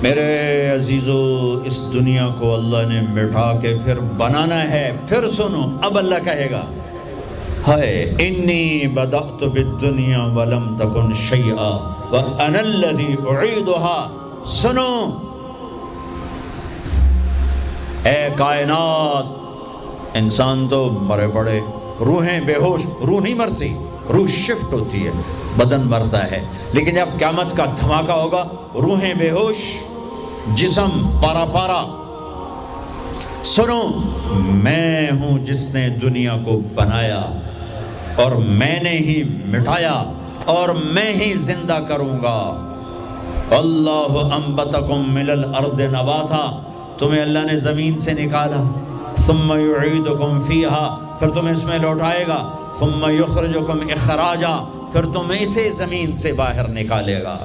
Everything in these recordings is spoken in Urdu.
میرے عزیزو، اس دنیا کو اللہ نے مٹا کے پھر بنانا ہے۔ پھر سنو، اب اللہ کہے گا ہائے انی بدأت بالدنیا ولم تکن شیئا وانا الذی اعیدها۔ سنو اے کائنات، انسان تو مرے پڑے، روحیں بے ہوش، روح نہیں مرتی، روح شفٹ ہوتی ہے، بدن مرتا ہے، لیکن جب قیامت کا دھماکہ ہوگا روحیں بے ہوش، جسم پارا پارا۔ سنو، میں ہوں جس نے دنیا کو بنایا اور میں نے ہی مٹایا اور میں ہی زندہ کروں گا۔ اللہ انبتکم من الارض نباتا، تمہیں اللہ نے زمین سے نکالا، ثم یعیدکم فیہا، پھر تمہیں اس میں لوٹائے گا، ثم یخرجکم اخراجا، پھر تمہیں اسے زمین سے باہر نکالے گا۔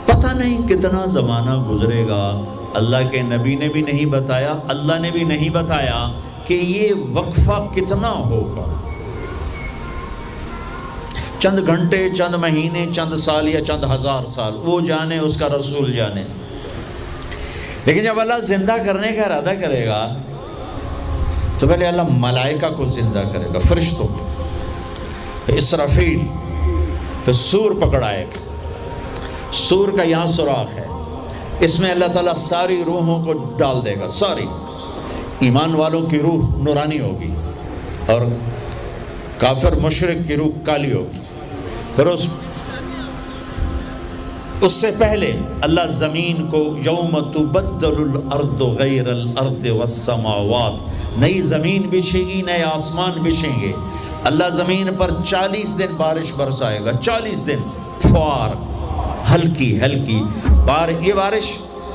پتہ نہیں کتنا زمانہ گزرے گا، اللہ کے نبی نے بھی نہیں بتایا، اللہ نے بھی نہیں بتایا کہ یہ وقفہ کتنا ہوگا۔ چند گھنٹے، چند مہینے، چند سال یا چند ہزار سال، وہ جانے، اس کا رسول جانے۔ لیکن جب اللہ زندہ کرنے کا ارادہ کرے گا تو پہلے اللہ ملائکہ کو زندہ کرے گا، فرشتوں کو، پھر اسرافیل، پھر سور پکڑائے گا۔ سور کا یہاں سوراخ ہے، اس میں اللہ تعالیٰ ساری روحوں کو ڈال دے گا، ساری۔ ایمان والوں کی روح نورانی ہوگی اور کافر مشرک کی روح کالی ہوگی۔ پھر اس سے پہلے اللہ زمین کو یوم تبدل الارض غیر الارض والسماوات، نئی زمین بچھے گی، نئے آسمان بچھیں گے۔ اللہ زمین پر 40 دن بارش برسائے گا، 40 دن فوار، ہلکی ہلکی یہ بارش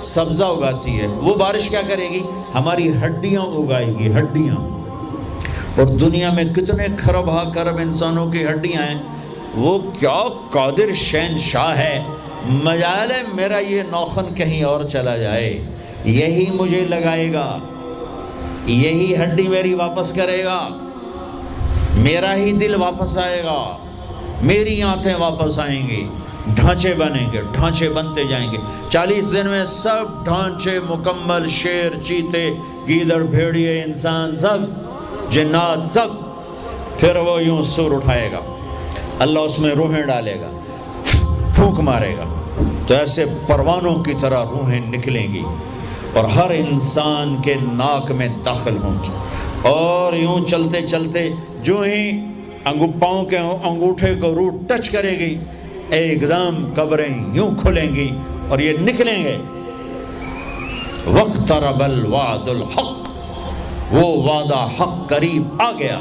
سبزہ اگاتی ہے، وہ بارش کیا کرے گی؟ ہماری ہڈیاں اگائے گی، ہڈیاں۔ اور دنیا میں کتنے کھرب ہا کرب انسانوں کی ہڈیاں ہیں، وہ کیا قادر شہنشاہ ہے، مجال ہے میرا یہ نوخن کہیں اور چلا جائے، یہی مجھے لگائے گا، یہی ہڈی میری واپس کرے گا، میرا ہی دل واپس آئے گا، میری آنتیں واپس آئیں گی، ڈھانچے بنیں گے، ڈھانچے بنتے جائیں گے۔ 40 دن میں سب ڈھانچے مکمل، شیر، چیتے، گیدڑ، بھیڑیے، انسان، سب جنات، سب۔ پھر وہ یوں سور اٹھائے گا، اللہ اس میں روحیں ڈالے گا، پھونک مارے گا، تو ایسے پروانوں کی طرح روحیں نکلیں گی اور ہر انسان کے ناک میں داخل ہوں گی، اور یوں چلتے چلتے جو ہی پاؤں کے انگوٹھے کو روح ٹچ کرے گی، ایک دم قبریں یوں کھلیں گی اور یہ نکلیں گے۔ واقترب الوعد الحق، وہ وعدہ حق قریب آ گیا،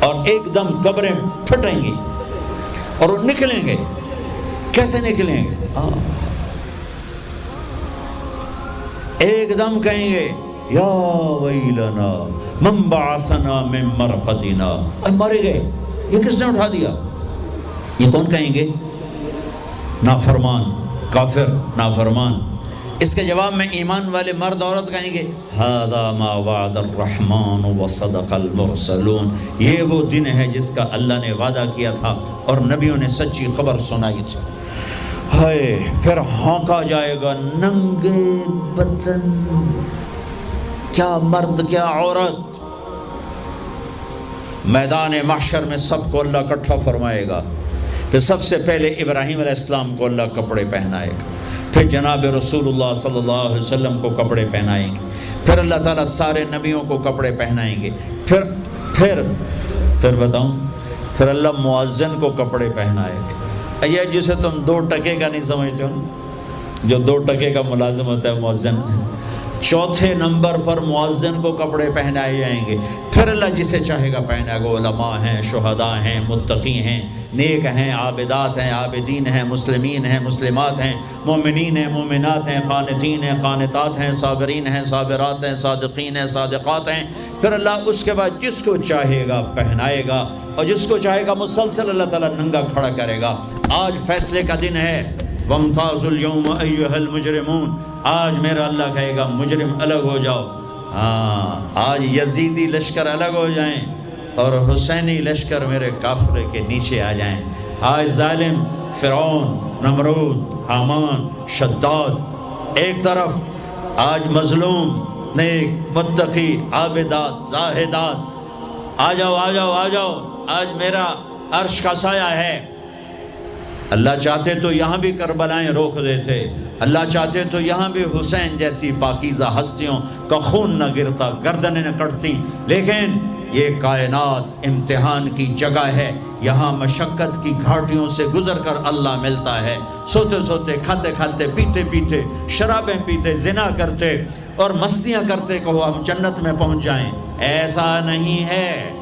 اور ایک دم قبریں پھٹیں گی اور وہ نکلیں گے۔ کیسے نکلیں گے؟ ایک دم کہیں گے یا ویلنا من بعثنا من مرقدنا، مرے گئے، یہ کس نے اٹھا دیا؟ یہ کون کہیں گے؟ نافرمان، کافر، نافرمان۔ اس کے جواب میں ایمان والے مرد عورت کہیں گے ھذا ما وعد الرحمن وصدق المرسلون، یہ وہ دن ہے جس کا اللہ نے وعدہ کیا تھا اور نبیوں نے سچی خبر سنائی تھی۔ ہائے، پھر ہانکا جائے گا، ننگے بدن، کیا مرد کیا عورت، میدان محشر میں سب کو اللہ اکٹھا فرمائے گا۔ پھر سب سے پہلے ابراہیم علیہ السلام کو اللہ کپڑے پہنائے گا، پھر جناب رسول اللہ صلی اللہ علیہ وسلم کو کپڑے پہنائیں گے، پھر اللہ تعالیٰ سارے نبیوں کو کپڑے پہنائیں گے، پھر بتاؤں، پھر اللہ مؤذن کو کپڑے پہنائے گا۔ یہ جسے تم 2 ٹکے کا نہیں سمجھتے ہو، جو 2 ٹکے کا ملازم ہوتا ہے مؤذن، 4تھے نمبر پر مؤذن کو کپڑے پہنائے جائیں گے۔ پھر اللہ جسے چاہے گا پہنائے گا، علماء ہیں، شہداء ہیں، متقی ہیں، نیک ہیں، عابدات ہیں، عابدین ہیں، مسلمین ہیں، مسلمات ہیں، مومنین ہیں، مومنات ہیں، قانتین ہیں، قانتات ہیں، صابرین ہیں، صابرات ہیں، صادقین ہیں، صادقات ہیں۔ پھر اللہ اس کے بعد جس کو چاہے گا پہنائے گا، اور جس کو چاہے گا مسلسل اللہ تعالیٰ ننگا کھڑا کرے گا۔ آج فیصلے کا دن ہے، وَامْتَازُوا الْيَوْمَ أَيُّهَا الْمُجْرِمُونَ، آج میرا اللہ کہے گا مجرم الگ ہو جاؤ۔ آج یزیدی لشکر الگ ہو جائیں اور حسینی لشکر میرے کافرے کے نیچے آ جائیں۔ آج ظالم فرعون، نمرود، حامان، شداد، ایک طرف آج مظلوم، نیک، متقی، عابدات، زاہدات، آ جاؤ آ جاؤ آ جاؤ، آج میرا عرش کا سایہ ہے۔ اللہ چاہتے تو یہاں بھی کربلائیں روک دیتے، اللہ چاہتے تو یہاں بھی حسین جیسی پاکیزہ ہستیوں کا خون نہ گرتا، گردنیں نہ کٹتی، لیکن یہ کائنات امتحان کی جگہ ہے، یہاں مشقت کی گھاٹیوں سے گزر کر اللہ ملتا ہے۔ سوتے سوتے، کھاتے کھاتے، پیتے پیتے، شرابیں پیتے، زنا کرتے اور مستیاں کرتے کہو ہم جنت میں پہنچ جائیں، ایسا نہیں ہے،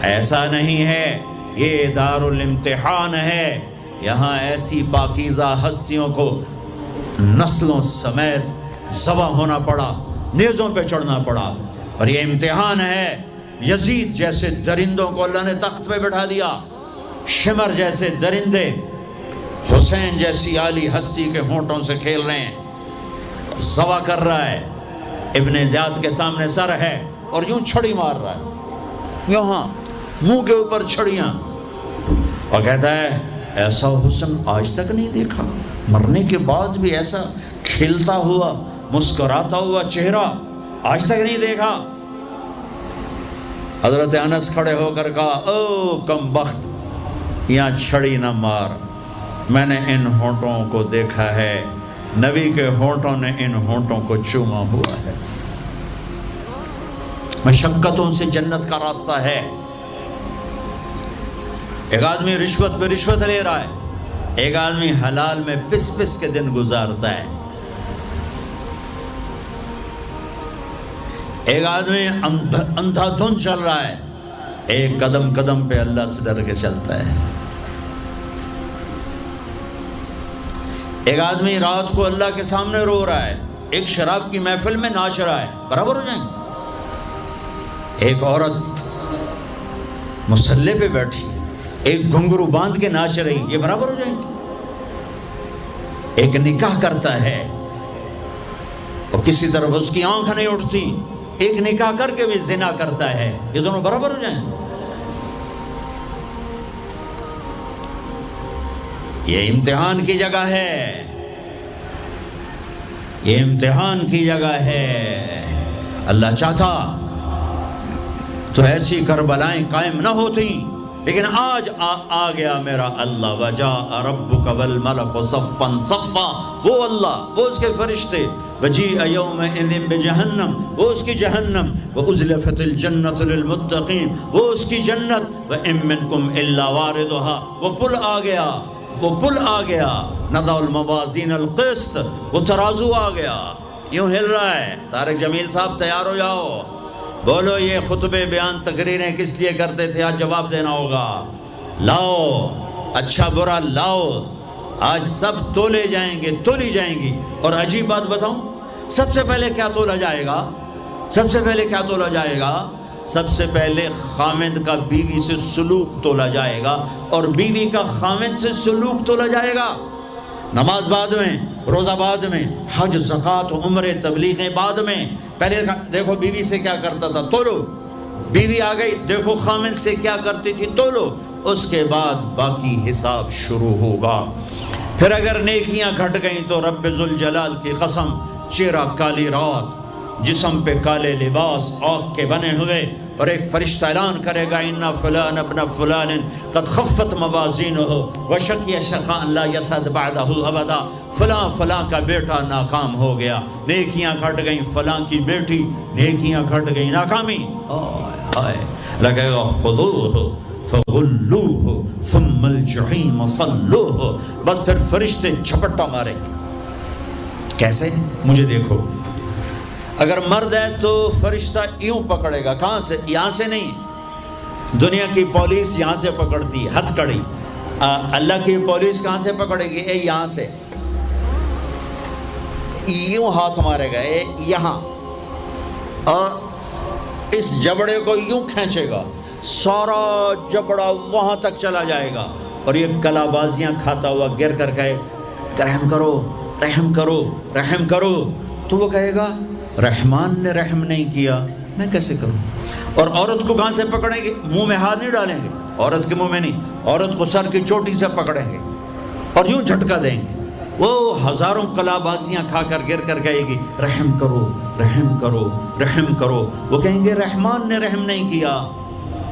ایسا نہیں ہے، یہ دار الامتحان ہے۔ یہاں ایسی پاکیزہ ہستیوں کو نسلوں سمیت ذبح ہونا پڑا، نیزوں پہ چڑھنا پڑا، اور یہ امتحان ہے۔ یزید جیسے درندوں کو اللہ نے تخت پہ بٹھا دیا، شمر جیسے درندے حسین جیسی عالی ہستی کے ہونٹوں سے کھیل رہے ہیں، ذبح کر رہا ہے، ابن زیاد کے سامنے سر ہے اور یوں چھڑی مار رہا ہے، یہاں منہ کے اوپر چھڑیاں، اور کہتا ہے ایسا حسن آج تک نہیں دیکھا، مرنے کے بعد بھی ایسا کھلتا ہوا مسکراتا ہوا چہرہ آج تک نہیں دیکھا۔ حضرت انس کھڑے ہو کر کہا او کم بخت، یہاں چھڑی نہ مار، میں نے ان ہونٹوں کو دیکھا ہے، نبی کے ہونٹوں نے ان ہونٹوں کو چوما ہوا ہے۔ مشقتوں سے جنت کا راستہ ہے۔ ایک آدمی رشوت پہ رشوت لے رہا ہے، ایک آدمی حلال میں پس پس کے دن گزارتا ہے، ایک آدمی اندھا دھن چل رہا ہے، ایک قدم قدم پہ اللہ سے ڈر کے چلتا ہے، ایک آدمی رات کو اللہ کے سامنے رو رہا ہے، ایک شراب کی محفل میں ناچ رہا ہے، برابر ہو جائیں گے؟ ایک عورت مصلی پہ بیٹھی، ایک گھنگرو باندھ کے ناچ رہی، یہ برابر ہو جائیں گے؟ ایک نکاح کرتا ہے اور کسی طرف اس کی آنکھ نہیں اٹھتی، ایک نکاح کر کے بھی زنا کرتا ہے، یہ دونوں برابر ہو جائیں گے؟ یہ امتحان کی جگہ ہے، یہ امتحان کی جگہ ہے۔ اللہ چاہتا تو ایسی کربلائیں قائم نہ ہوتی، لیکن آج آ گیا میرا اللہ، وجاء ربک والملک صفا صفا، وہ اللہ، وہ اس کے فرشتے، وجیء یومئذ بجہنم، وہ اس کی جہنم، وازلفت الجنۃ للمتقین، وہ اس کی جنت، وان منکم الا واردها، وہ پل آ گیا، وہ پل آ گیا، نضع الموازین القسط، وہ ترازو آ گیا، یوں ہل رہا ہے۔ طارق جمیل صاحب تیار ہو جاؤ، بولو یہ خطبے بیان تقریریں کس لیے کرتے تھے، آج جواب دینا ہوگا، لاؤ اچھا برا لاؤ، آج سب تولے جائیں گے، تولی جائیں گی۔ اور عجیب بات بتاؤں، سب سے پہلے کیا تولا جائے گا؟ سب سے پہلے کیا تولا جائے گا؟ سب سے پہلے خامد کا بیوی سے سلوک تولا جائے گا، اور بیوی کا خامد سے سلوک تولا جائے گا۔ نماز بعد میں، روزہ بعد میں، حج، زکوٰۃ، عمرے، تبلیغیں بعد میں، پہلے دیکھو بیوی سے کیا کرتا تھا، تولو، بیوی آ گئی، دیکھو خامد سے کیا کرتی تھی، تولو، اس کے بعد باقی حساب شروع ہوگا۔ پھر اگر نیکیاں گھٹ گئیں تو رب ذوالجلال کی قسم، چہرہ کالی رات، جسم پہ کالے لباس آگ کے بنے ہوئے، اور ایک فرشتہ اعلان کرے گا ان فلان ابن فلان قد خفت موازینہ وشقی شقاء لا یسعد بعدہ ابدا، فلاں فلاں کا بیٹا ناکام ہو گیا، نیکیاں گھٹ گئیں، فلاں کی بیٹی نیکیاں گھٹ گئیں، ناکامی، ہائے لگے گا خذوہ فغلوہ ثم الجحیم صلوہ، بس پھر فرشتے جھپٹا مارے، کیسے؟ مجھے دیکھو، اگر مرد ہے تو فرشتہ یوں پکڑے گا، کہاں سے؟ یہاں سے نہیں، دنیا کی پولیس یہاں سے پکڑتی ہے، ہتھ کڑی، اللہ کی پولیس کہاں سے پکڑے گی؟ اے یہاں سے، یوں ہاتھ مارے گا، اے یہاں، اور اس جبڑے کو یوں کھینچے گا، سارا جبڑا وہاں تک چلا جائے گا، اور یہ کلا بازیاں کھاتا ہوا گر کر کہے رحم کرو رحم کرو رحم کرو، تو وہ کہے گا رحمان نے رحم نہیں کیا، میں کیسے کروں؟ اور عورت کو کہاں سے پکڑیں گے؟ منہ میں ہاتھ نہیں ڈالیں گے، عورت کے منہ میں نہیں، عورت کو سر کی چوٹی سے پکڑیں گے، اور یوں جھٹکا دیں گے، وہ ہزاروں کلابازیاں کھا کر گر کر کہے گی رحم کرو رحم کرو رحم کرو، وہ کہیں گے رحمان نے رحم نہیں کیا،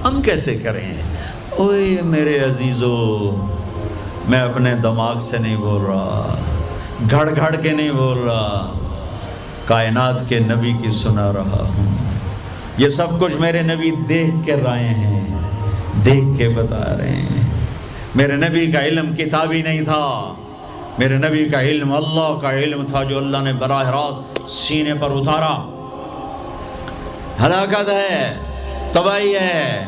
ہم کیسے کریں؟ اوے میرے عزیزو، میں اپنے دماغ سے نہیں بول رہا، گھڑ گھڑ کے نہیں بول رہا، کائنات کے نبی کی سنا رہا ہوں۔ یہ سب کچھ میرے نبی دیکھ کے رائے ہیں، دیکھ کے بتا رہے ہیں۔ میرے نبی کا علم کتابی نہیں تھا، میرے نبی کا علم اللہ کا علم تھا جو اللہ نے براہ راست سینے پر اتارا۔ ہلاکت ہے، تباہی ہے،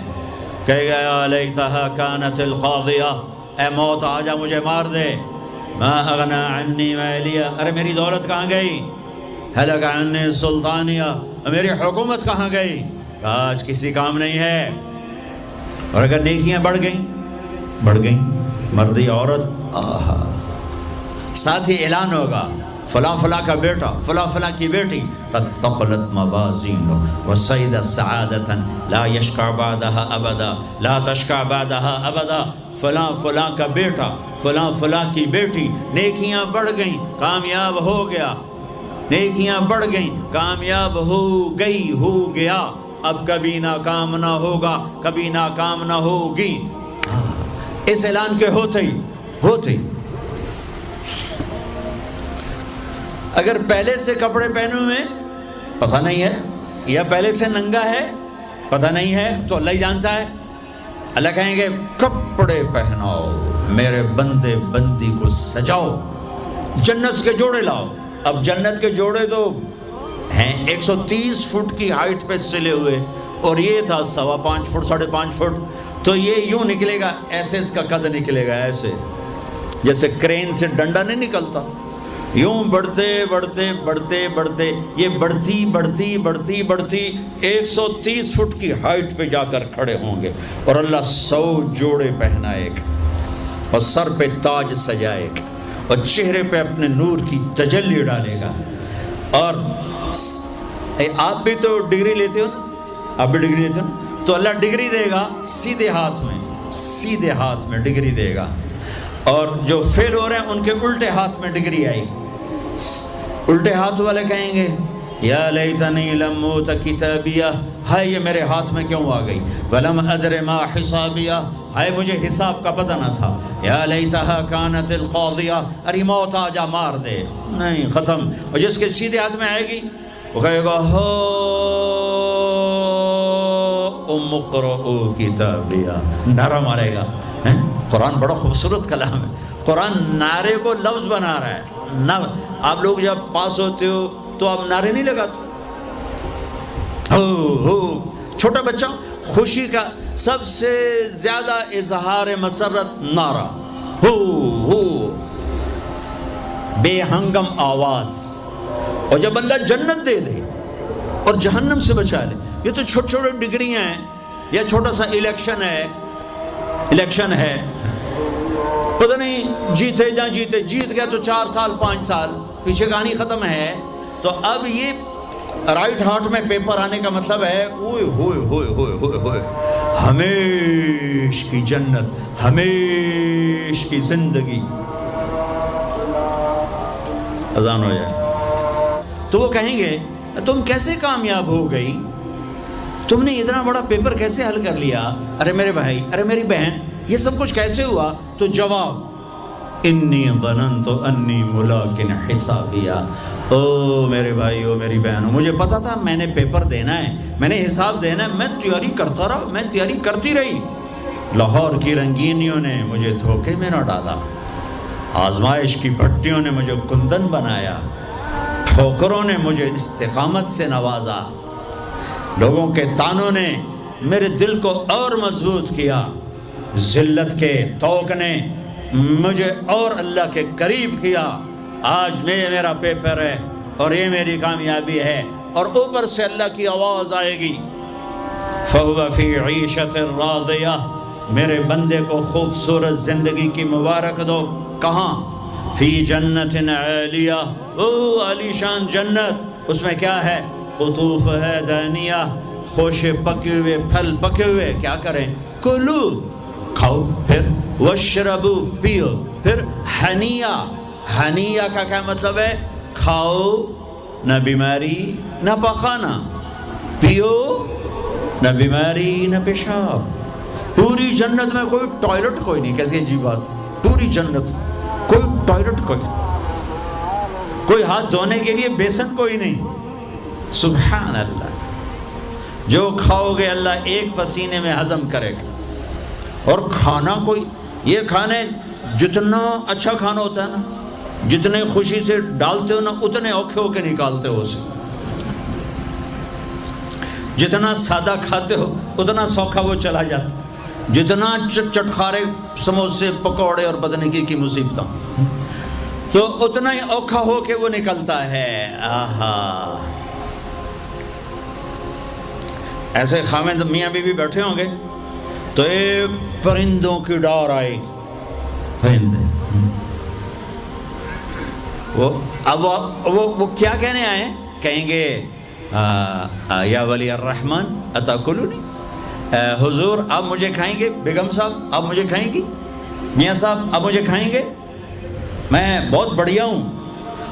کہے گا یا لیتہا کانت القاضیہ، اے موت آجا مجھے مار دے، ما اغنا عنی مالیہ، ارے میری دولت کہاں گئی؟ ہلک عنی سلطانیہ، میری حکومت کہاں گئی؟ آج کسی کام نہیں ہے۔ اور اگر نیکیاں بڑھ گئیں، مردی عورت، آہا، ساتھ ہی اعلان ہوگا فلاں فلاں کا بیٹا، فلاں فلاں کی بیٹی، قد ثقلت موازینہ وصعد سعادۃ لا یشقى بعدها ابدا، لا تشقى بعدها ابدا، فلاں فلاں کا بیٹا، فلاں فلاں کی بیٹی، نیکیاں بڑھ گئیں، کامیاب ہو گیا، نیکیاں بڑھ گئیں، کامیاب ہو گیا، اب کبھی ناکام نہ ہوگا، کبھی ناکام نہ ہوگی۔ اس اعلان کے ہوتے ہی اگر پہلے سے کپڑے پہنے ہوئے پتہ نہیں ہے، یا پہلے سے ننگا ہے پتہ نہیں ہے، تو اللہ ہی جانتا ہے۔ اللہ کہیں گے کپڑے پہناؤ، میرے بندے بندی کو سجاؤ، جنت کے جوڑے لاؤ۔ اب جنت کے جوڑے تو ہیں 130 فٹ کی ہائٹ پہ سلے ہوئے، اور یہ تھا 5.25 فٹ 5.5 فٹ، تو یہ یوں نکلے گا، ایسے اس کا قد نکلے گا، ایسے جیسے کرین سے ڈنڈا نہیں نکلتا، یوں بڑھتے بڑھتے بڑھتے بڑھتے یہ بڑھتی 130 فٹ کی ہائٹ پہ جا کر کھڑے ہوں گے، اور اللہ 100 جوڑے پہنائے گا، اور سر پہ تاج سجائے گا، اور چہرے پہ اپنے نور کی تجلی ڈالے گا۔ اور آپ بھی تو ڈگری لیتے ہو نا، آپ بھی ڈگری لیتے ہو نا، تو اللہ ڈگری دے گا سیدھے ہاتھ میں ڈگری دے گا، اور جو فیل ہو رہے ہیں ان کے الٹے ہاتھ میں ڈگری آئے گی۔ الٹے ہاتھ والے کہیں گے یا لیتنی لم اوت کتابیہ، ہائے یہ میرے ہاتھ میں کیوں آ گئی، ولم ادر ما حسابیہ، ہائے مجھے حساب کا پتہ نہ تھا، یا لیتہا کانت القاضیہ، ارے موت آ جا مار دے، نہیں ختم۔ اور جس کے سیدھے ہاتھ میں آئے گی وہ کہے گا ہو ام اقرؤ کتابیہ، نعرہ مارے گا۔ قرآن بڑا خوبصورت کلام ہے، قرآن نعرے کو لفظ بنا رہا ہے۔ آپ لوگ جب پاس ہوتے ہو تو آپ نعرے نہیں لگاتے، ہو چھوٹا بچہ خوشی کا سب سے زیادہ اظہار مسرت نعرہ، ہو بے ہنگم آواز۔ اور جب اللہ جنت دے دے اور جہنم سے بچا لے، یہ تو چھوٹے چھوٹے ڈگریاں ہیں، یا چھوٹا سا الیکشن ہے، پتہ نہیں جیتے جا جیتے، جیت گیا تو 4 سال 5 سال، پیچھے کہانی ختم ہے۔ تو اب یہ رائٹ ہارٹ میں پیپر آنے کا مطلب ہے اوئے ہوئے ہوئے ہوئے ہوئے ہوئے، ہمیش کی جنت، ہمیش کی زندگی۔ اذان ہو جائے تو وہ کہیں گے تم کیسے کامیاب ہو گئی، تم نے اتنا بڑا پیپر کیسے حل کر لیا، ارے میرے بھائی، ارے میری بہن، یہ سب کچھ کیسے ہوا؟ تو جواب انی ظننت انی ملاق حسابیہ، او میرے بھائی، او میری بہن، مجھے پتا تھا میں نے پیپر دینا ہے، میں نے حساب دینا ہے، میں تیاری کرتا رہا، میں تیاری کرتی رہی۔ لاہور کی رنگینیوں نے مجھے دھوکے میں نہ ڈالا، آزمائش کی بھٹیوں نے مجھے کندن بنایا، ٹھوکروں نے مجھے استقامت سے نوازا، لوگوں کے تانوں نے میرے دل کو اور مضبوط کیا، ذلت کے توق نے مجھے اور اللہ کے قریب کیا۔ آج میرا پیپر ہے اور یہ میری کامیابی ہے، اور اوپر سے اللہ کی آواز آئے گی فَهُوَ فِي عِيشَةٍ رَاضِيَةٍ، میرے بندے کو خوبصورت زندگی کی مبارک دو۔ کہاں؟ فی جنت عالیہ، او عالی شان جنت، اس میں کیا ہے؟ قطوف ہے دانیہ، خوشے پکے ہوئے، پھل پکے ہوئے، کیا کریں؟ کلو، کھاؤ، پھر وشربو پیو. پھر ہنیا، ہنیا کا کیا مطلب ہے؟ کھاؤ، نہ بیماری نہ پخانا، پیو نہ بیماری نہ پیشاب. پوری جنت میں کوئی ٹوائلٹ کوئی نہیں. کیسی عجیب بات، پوری جنت کوئی ٹوائلٹ کوئی نہیں، کوئی ہاتھ دھونے کے لیے بیسن کوئی نہیں. سبحان اللہ. جو کھاؤ گے اللہ ایک پسینے میں ہضم کرے گا. اور کھانا کوئی، یہ کھانے جتنا اچھا کھانا ہوتا ہے نا، جتنے خوشی سے ڈالتے ہو نا اتنے اوکھے ہو کے نکالتے ہو اسے. جتنا سادہ کھاتے ہو اتنا سوکھا وہ چلا جاتا. جتنا چٹخارے سموسے پکوڑے اور بدن کی مصیبتیں تو اتنا ہی اوکھا ہو کے وہ نکلتا ہے. آہا. ایسے خامد میاں بیوی بیٹھے ہوں گے تو ایک پرندوں کی ڈار آئے گی. پرندے وہ کیا کہنے آئے؟ کہیں گے یا ولی الرحمن اتاکلونی، حضور آپ مجھے کھائیں گے؟ بیگم صاحب آپ مجھے کھائیں گی؟ میاں صاحب آپ مجھے کھائیں گے؟ میں بہت بڑھیا ہوں.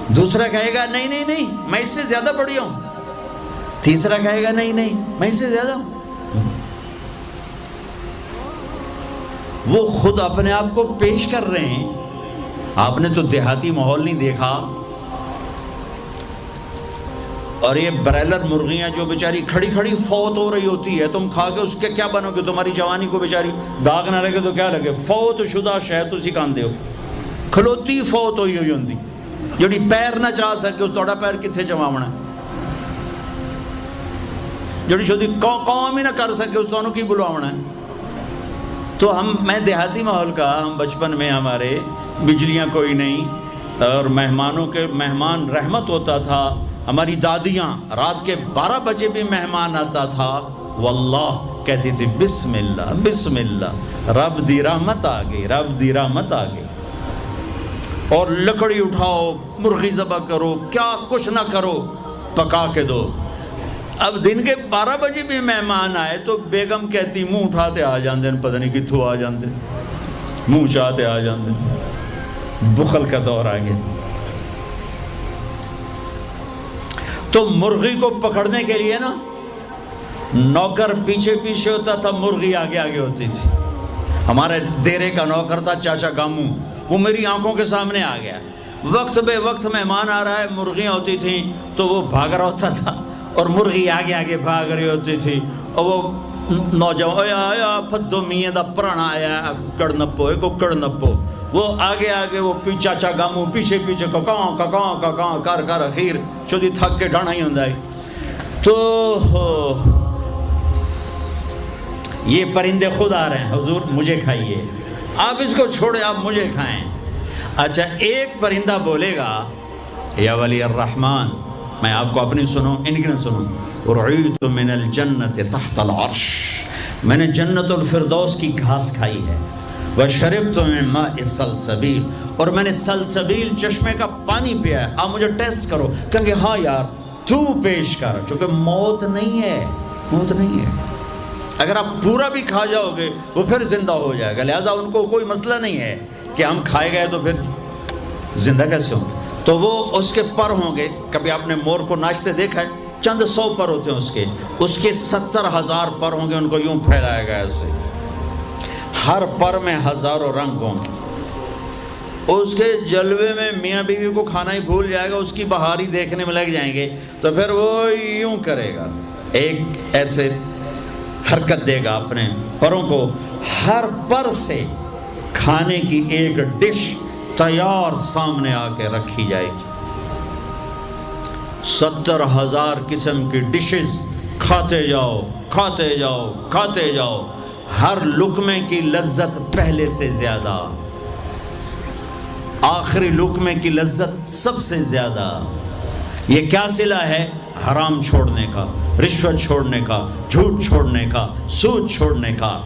دوسرا کہے گا نہیں نہیں نہیں میں اس سے زیادہ بڑھیا ہوں. تیسرا کہے گا نہیں نہیں میں اس سے زیادہ ہوں. وہ خود اپنے آپ کو پیش کر رہے ہیں. آپ نے تو دیہاتی ماحول نہیں دیکھا. اور یہ برائلر مرغیاں جو بیچاری کھڑی کھڑی فوت ہو رہی ہوتی ہے، تم کھا کے اس کے کیا بنو گے؟ تمہاری جوانی کو بیچاری داغ نہ لگے تو کیا لگے؟ فوت شدہ شہد اسی کان دے ہو، کھلوتی فوت ہوئی ہوئی ہوندی جڑی پیر نہ چاہ سکے اس توڑا پیر کتھے چماونا، جڑی شدی قوم ہی نہ کر سکے اس تو کی بلواونا ہے. تو میں دیہاتی ماحول کا، ہم بچپن میں ہمارے بجلیاں کوئی نہیں اور مہمانوں کے مہمان رحمت ہوتا تھا. ہماری دادیاں رات کے 12 بجے بھی مہمان آتا تھا واللہ کہتی تھی بسم اللہ بسم اللہ، رب دی رحمت آ گئی، رب دی رحمت آ گئی. اور لکڑی اٹھاؤ، مرغی ذبح کرو، کیا کچھ نہ کرو، پکا کے دو. اب دن کے 12 بجے بھی مہمان آئے تو بیگم کہتی منہ اٹھاتے آ جاندے، پتہ نہیں کتھوں آ جاندے، منہ چاہتے آ جاندے. بخل کا دور آ گیا. تو مرغی کو پکڑنے کے لیے نا نوکر پیچھے پیچھے ہوتا تھا، مرغی آگے آگے ہوتی تھی. ہمارے دیرے کا نوکر تھا چاچا گاموں، وہ میری آنکھوں کے سامنے آ گیا. وقت بے وقت مہمان آ رہا ہے، مرغیاں ہوتی تھیں تو وہ بھاگ رہا ہوتا تھا اور مرغی آگے آگے بھاگ رہی ہوتی تھی. اور وہ نوجوان آیا پھدو میاں دا پرانا آیا کڑ نپو ایک کڑ نپو، وہ آگے آگے وہ چاچا گاموں پیچھے پیچھے ککاں ککاں ککاں کر کر اخیر چودی تھک کے ڈھانا ہی ہوں دائی. تو یہ پرندے خود آ رہے ہیں، حضور مجھے کھائیے، آپ اس کو چھوڑے آپ مجھے کھائیں. اچھا ایک پرندہ بولے گا یا ولی الرحمن، میں آپ کو اپنی سنوں ان کی نہ سنوں. رعیت من الجنت تحت العرش، میں نے جنت الفردوس کی گھاس کھائی ہے. وشربت من ماء السلسبیل، اور میں نے سلسبیل چشمے کا پانی پیا ہے. آپ مجھے ٹیسٹ کرو. کہیں گے ہاں یار تو پیش کر، چونکہ موت نہیں ہے، موت نہیں ہے. اگر آپ پورا بھی کھا جاؤ گے وہ پھر زندہ ہو جائے گا. لہٰذا ان کو کوئی مسئلہ نہیں ہے کہ ہم کھائے گئے تو پھر زندہ کیسے ہوں. تو وہ اس کے پر ہوں گے. کبھی آپ نے مور کو ناچتے دیکھا ہے؟ چند 100 پر ہوتے ہیں اس کے 70,000 پر ہوں گے. ان کو یوں پھیلایا گیا ایسے، ہر پر میں ہزاروں رنگ ہوں گے. اس کے جلوے میں میاں بیوی کو کھانا ہی بھول جائے گا، اس کی بہاری دیکھنے میں لگ جائیں گے. تو پھر وہ یوں کرے گا، ایک ایسے حرکت دے گا اپنے پروں کو، ہر پر سے کھانے کی ایک ڈش تیار سامنے آ کے رکھی جائے گی. 70,000 قسم کی ڈشز کھاتے جاؤ کھاتے جاؤ کھاتے جاؤ. ہر لقمے کی لذت پہلے سے زیادہ، آخری لقمے کی لذت سب سے زیادہ. یہ کیا صلہ ہے؟ حرام چھوڑنے کا، رشوت چھوڑنے کا، جھوٹ چھوڑنے کا، سود چھوڑنے کا،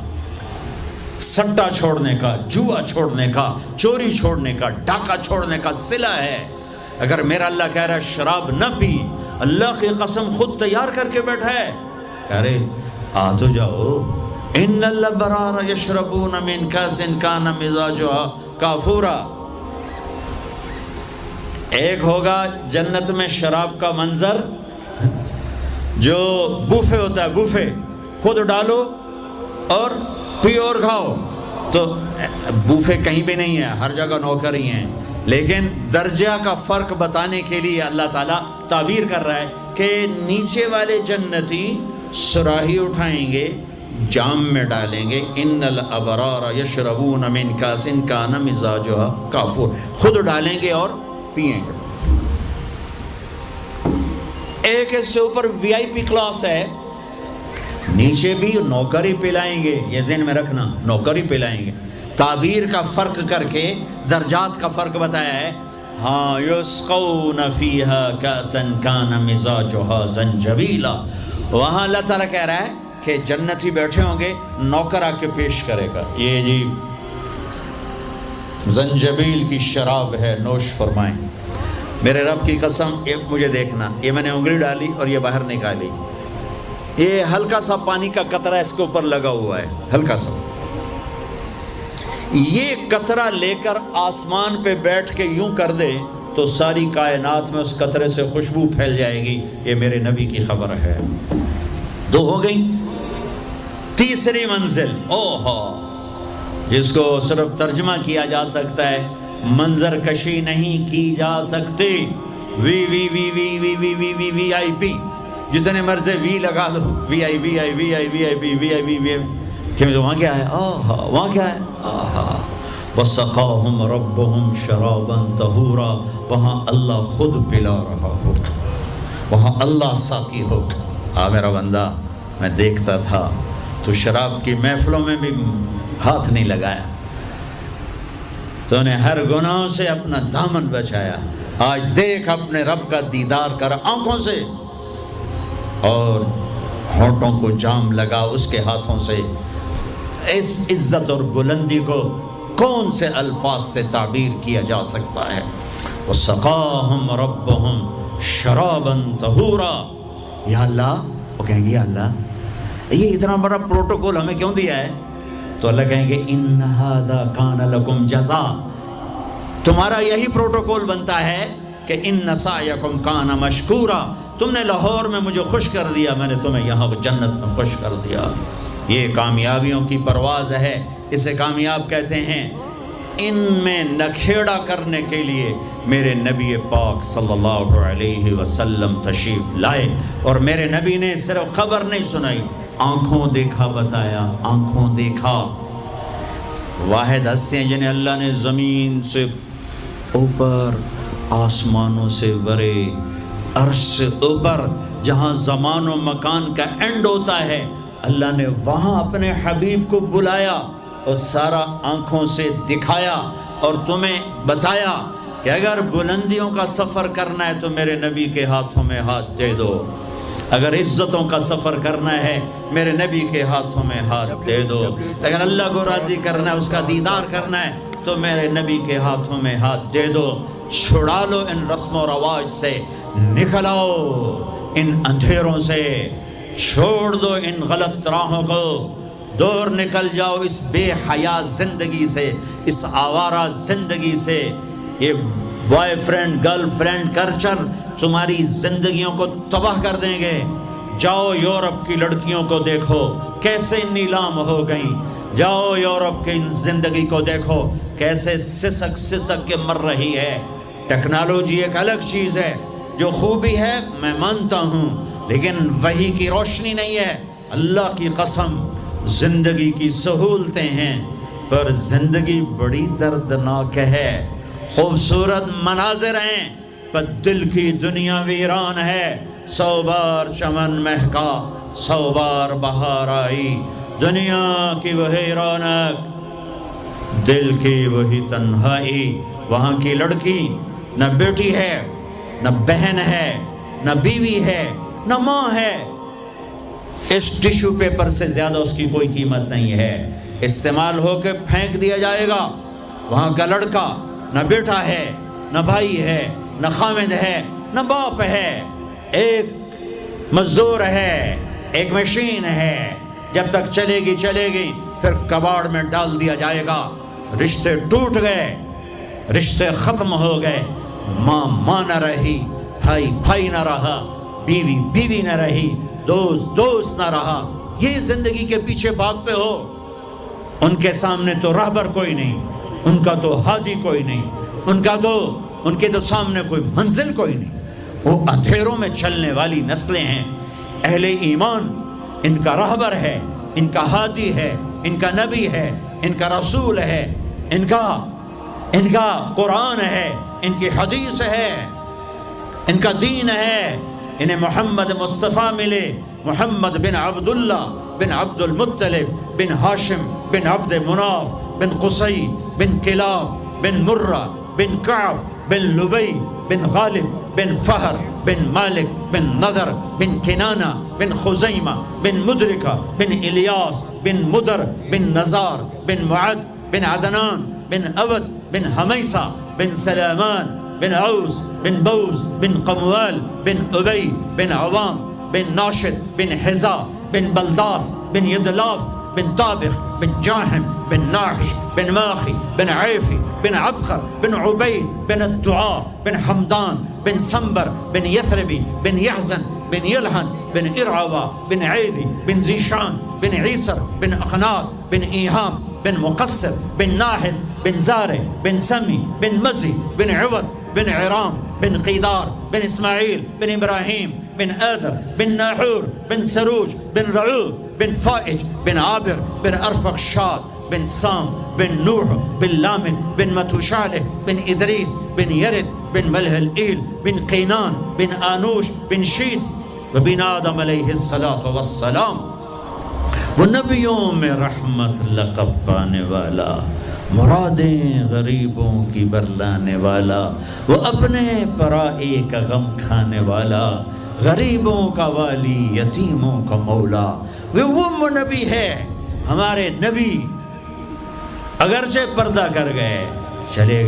سٹا چھوڑنے کا، جوا چھوڑنے کا، چوری چھوڑنے کا، ڈاکہ چھوڑنے کا صلہ ہے. اگر میرا اللہ کہہ رہا ہے شراب نہ پی، اللہ کی قسم خود تیار کر کے بیٹھا ہے، کہہ رہے آ تو جاؤ ان الابرار یشربون من کاس کان مزاجها کافورا. ایک ہوگا جنت میں شراب کا منظر جو بوفے ہوتا ہے، بوفے خود ڈالو اور پیو اور کھاؤ. تو بوفے کہیں بھی نہیں ہے، ہر جگہ نوکر ہی ہیں، لیکن درجہ کا فرق بتانے کے لیے اللہ تعالیٰ تعبیر کر رہا ہے کہ نیچے والے جنتی صراحی اٹھائیں گے، جام میں ڈالیں گے. ان الابرار یشربون من کاس کان مزاجها کافور، خود ڈالیں گے اور پئیں گے. ایک اس سے اوپر وی آئی پی کلاس ہے، نیچے بھی نوکر ہی پلائیں گے، یہ ذہن میں رکھنا، نوکر ہی پلائیں گے. تعبیر کا فرق کر کے درجات کا فرق بتایا ہے. ہاں یسقون فیہا کاسا کان مزاجها زنجبیلا. وہاں اللہ تعالیٰ کہہ رہا ہے کہ جنتی بیٹھے ہوں گے، نوکر آ کے پیش کرے گا، یہ جی زنجبیل کی شراب ہے، نوش فرمائیں. میرے رب کی قسم، مجھے دیکھنا، یہ میں نے انگلی ڈالی اور یہ باہر نکالی، یہ ہلکا سا پانی کا قطرہ اس کے اوپر لگا ہوا ہے، ہلکا سا. یہ قطرہ لے کر آسمان پہ بیٹھ کے یوں کر دے تو ساری کائنات میں اس قطرے سے خوشبو پھیل جائے گی. یہ میرے نبی کی خبر ہے. دو ہو گئی. تیسری منزل، اوہو، جس کو صرف ترجمہ کیا جا سکتا ہے، منظر کشی نہیں کی جا سکتی. وی وی وی وی وی وی وی وی وی آئی پی، جتنے مرضی وی لگا دو، وی آئی وی آئی وی آئی وی آئی پی وی آئی وی وی آئی. وہاں کیا ہے؟ آہا، وہاں کیا ہے؟ آہا، وَسَقَاهُمْ رَبُّهُمْ شَرَابًا طَهُورًا. وہاں اللہ خود پلا رہا ہوگا، وہاں اللہ ساقی ہوگا. میرا بندہ، میں دیکھتا تھا تو شراب کی محفلوں میں بھی ہاتھ نہیں لگایا، تو نے ہر گناہ سے اپنا دامن بچایا. آج دیکھ اپنے رب کا دیدار کر آنکھوں سے، اور ہونٹوں کو جام لگا اس کے ہاتھوں سے. اس عزت اور بلندی کو کون سے الفاظ سے تعبیر کیا جا سکتا ہے؟ وَسَقَاهُمْ رَبُّهُمْ شَرَابًا طَهُورًا. یا اللہ، وہ کہیں گے یا اللہ یہ اتنا بڑا پروٹوکول ہمیں کیوں دیا ہے؟ تو اللہ کہیں گے ان ھذا کان لکم جزاء. تمہارا یہی پروٹوکول بنتا ہے کہ ان سعیکم کان مشکورا. تم نے لاہور میں مجھے خوش کر دیا، میں نے تمہیں یہاں جنت میں خوش کر دیا. یہ کامیابیوں کی پرواز ہے، اسے کامیاب کہتے ہیں. ان میں نکھیڑا کرنے کے لیے میرے نبی پاک صلی اللہ علیہ وسلم تشریف لائے، اور میرے نبی نے صرف خبر نہیں سنائی، آنکھوں دیکھا بتایا. آنکھوں دیکھا. واحد ہستیاں جنہیں اللہ نے زمین سے اوپر، آسمانوں سے برے، عرش سے اوپر، جہاں زمان و مکان کا اینڈ ہوتا ہے، اللہ نے وہاں اپنے حبیب کو بلایا اور سارا آنکھوں سے دکھایا اور تمہیں بتایا کہ اگر بلندیوں کا سفر کرنا ہے تو میرے نبی کے ہاتھوں میں ہاتھ دے دو، اگر عزتوں کا سفر کرنا ہے میرے نبی کے ہاتھوں میں ہاتھ دے دو، اگر اللہ کو راضی کرنا ہے، اس کا دیدار کرنا ہے تو میرے نبی کے ہاتھوں میں ہاتھ دے دو. چھڑا لو ان رسم و رواج سے، نکل آؤ ان اندھیروں سے، چھوڑ دو ان غلط راہوں کو، دور نکل جاؤ اس بے حیا زندگی سے، اس آوارہ زندگی سے. یہ boy friend girl friend culture تمہاری زندگیوں کو تباہ کر دیں گے. جاؤ یورپ کی لڑکیوں کو دیکھو کیسے نیلام ہو گئیں، جاؤ یورپ کی زندگی کو دیکھو کیسے سسک سسک کے مر رہی ہے. ٹیکنالوجی ایک الگ چیز ہے، جو خوبی ہے میں مانتا ہوں، لیکن وحی کی روشنی نہیں ہے. اللہ کی قسم زندگی کی سہولتیں ہیں، پر زندگی بڑی دردناک ہے. خوبصورت مناظر ہیں پر دل کی دنیا ویران ہے. 100 بار چمن مہکا، 100 بار بہار آئی، دنیا کی وہی رونق، دل کی وہی تنہائی. وہاں کی لڑکی نہ بیٹی ہے، نہ بہن ہے، نہ بیوی ہے، نہ ماں ہے. اس ٹیشو پیپر سے زیادہ اس کی کوئی قیمت نہیں ہے، استعمال ہو کے پھینک دیا جائے گا. وہاں کا لڑکا نہ بیٹا ہے، نہ بھائی ہے، نہ خامد ہے، نہ باپ ہے، ایک مزدور ہے، ایک مشین ہے، جب تک چلے گی پھر کباڑ میں ڈال دیا جائے گا۔ رشتے ٹوٹ گئے، رشتے ختم ہو گئے، ماں نہ رہی، بھائی نہ رہا، بیوی نہ رہی، دوست نہ رہا۔ یہ زندگی کے پیچھے بھاگتے ہو۔ ان کے سامنے تو راہبر کوئی نہیں، ان کا تو ہادی کوئی نہیں، ان کے تو سامنے کوئی منزل کوئی نہیں۔ وہ اندھیروں میں چلنے والی نسلیں ہیں۔ اہل ایمان ان کا راہبر ہے، ان کا ہادی ہے، ان کا نبی ہے، ان کا رسول ہے، ان کا قرآن ہے، ان کی حدیث ہے، ان کا دین ہے۔ انہیں محمد مصطفیٰ ملے، محمد بن عبداللہ بن عبد المطلب بن ہاشم بن عبد مناف بن قصی بن کلاب بن مرہ بن کعب بن لبی بن غالب بن فہر بن مالک بن نضر بن کنانہ بن خزیمہ بن مدرکہ بن الیاس بن مدر بن نزار بن معد بن عدنان بن عبد بن حمیسہ بن سلامان بن عوز بن بوز بن قموال بن ابی بن عوام بن ناشد بن حزا بن بلداس بن یدلاف بن طابخ بن جاحم بن ناحش بن ماخی بن عیفی بن عبخر بن عبید بن الدعاء بن حمدان بن سنبر بن یثربی بن یحزن بن یلحن بن ارعوا بن عیدی بن زیشان بن عیسر بن اخنات بن ایہام بن مقصر بن ناحد بن زارع بن سمی بن مزی بن عوض بن عرام بن قیدار بن اسماعیل بن ابراہیم بن آذر بن ناحور بن سروج بن رعوب بن فائج بن عابر بن ارفقشاد بن سام بن نوح بن لامن بن متوشالح بن ادریس بن یرد بن ملح الایل بن قینان بن آنوش بن شیس وبن آدم علیہ السلام۔ وہ نبیوں میں رحمت لقب پانے والا، مرادیں غریبوں کی برلانے والا، وہ اپنے پرائے کا غم کھانے والا، غریبوں کا والی، یتیموں کا مولا۔ وہ نبی ہے، ہمارے نبی اگرچہ پردہ کر گئے، چلے گئے۔